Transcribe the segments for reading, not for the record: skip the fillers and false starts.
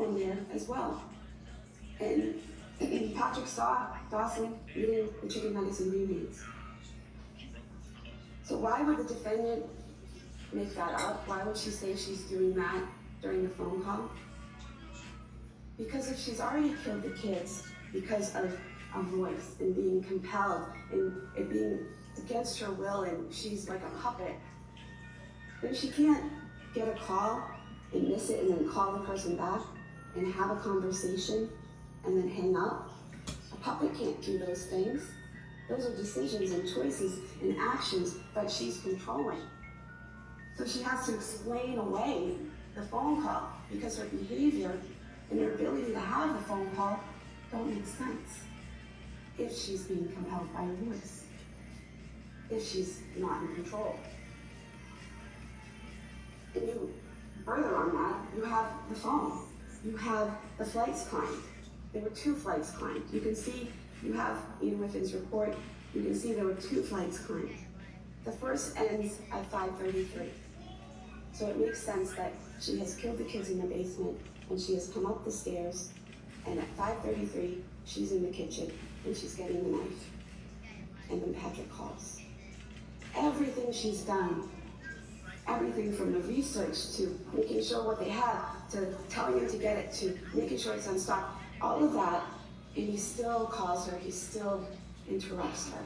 in there as well. And Patrick saw Dawson eating the chicken nuggets and green beans. So why would the defendant make that up? Why would she say she's doing that during the phone call? Because if she's already killed the kids because of a voice and being compelled and it being against her will and she's like a puppet, then she can't get a call and miss it and then call the person back and have a conversation and then hang up. A puppet can't do those things. Those are decisions and choices and actions that she's controlling. So she has to explain away the phone call because her behavior and her ability to have the phone call don't make sense if she's being compelled by her voice, if she's not in control. And you, further on that, you have the phone. You have the flights climbed. There were 2 flights climbed. You can see, you have, even with his report, you can see there were 2 flights climbed. The first ends at 5:33. So it makes sense that she has killed the kids in the basement and she has come up the stairs, and at 5:33, she's in the kitchen and she's getting the knife. And then Patrick calls. Everything she's done, everything from the research to making sure what they have, to telling him to get it, to making sure it's on stock, all of that, and he still calls her, he still interrupts her.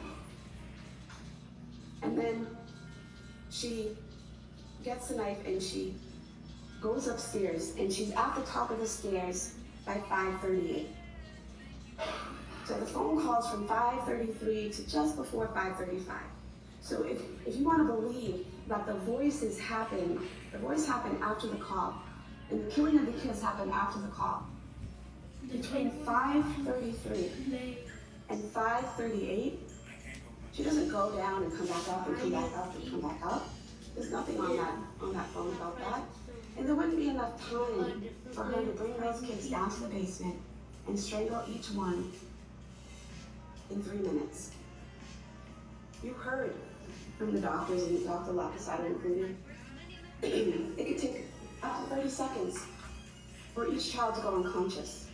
And then she gets the knife and she goes upstairs, and she's at the top of the stairs by 5:38. So the phone calls from 5:33 to just before 5:35. So if you want to believe that the voice happened after the call, and the killing of the kids happened after the call. Between 5:33 and 5:38, she doesn't go down and come back up and come back up and come back up. There's nothing on that phone about that. And there wouldn't be enough time for her to bring those kids down to the basement and strangle each one in 3 minutes. You heard from the doctors, and Dr. Lapisado included, it could take up to 30 seconds for each child to go unconscious.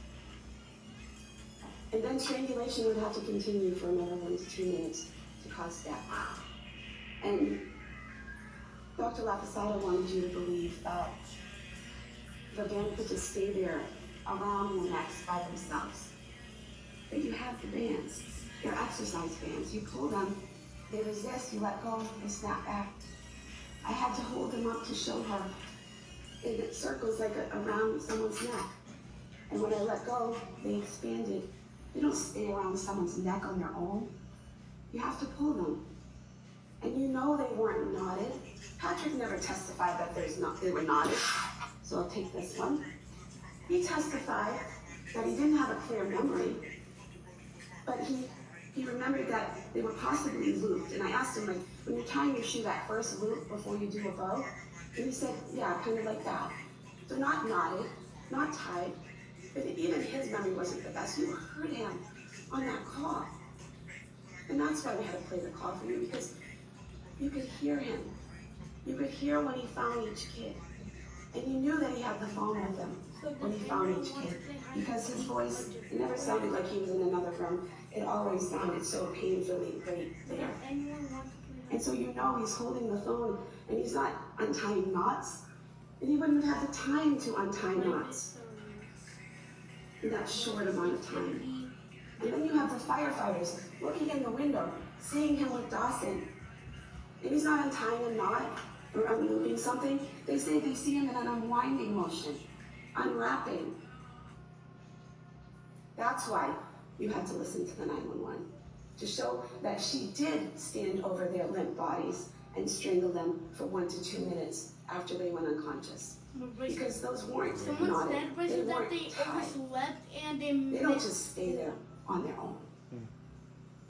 And then strangulation would have to continue for another 1 to 2 minutes to cause death. And Dr. Lapisado wanted you to believe that the band could just stay there around the necks by themselves. But you have the bands, they're exercise bands. You pull them, they resist, you let go, they snap back. I had to hold them up to show her in circles like around someone's neck. And when I let go, they expanded. They don't stay around someone's neck on their own. You have to pull them. And you know they weren't knotted. Patrick never testified that they were knotted. So I'll take this one. He testified that he didn't have a clear memory, but he remembered that they were possibly looped. And I asked him, like, when you're tying your shoe, that first loop before you do a bow? And he said, yeah, kind of like that. So not knotted, not tied, but even his memory wasn't the best. You heard him on that call. And that's why we had to play the call for you, because you could hear him. You could hear when he found each kid. And you knew that he had the phone with him when he found each kid. Because his voice, it never sounded like he was in another room. It always sounded so painfully right there. And so you know he's holding the phone and he's not untying knots. And he wouldn't have had the time to untie knots in that short amount of time. And then you have the firefighters looking in the window, seeing him with Dawson. And he's not untying a knot or unlooping something. They say they see him in an unwinding motion, unwrapping. That's why you had to listen to the 911, to show that she did stand over their limp bodies and strangle them for 1 to 2 minutes after they went unconscious. Because those weren't knotted, they weren't tied. They don't just stay there on their own.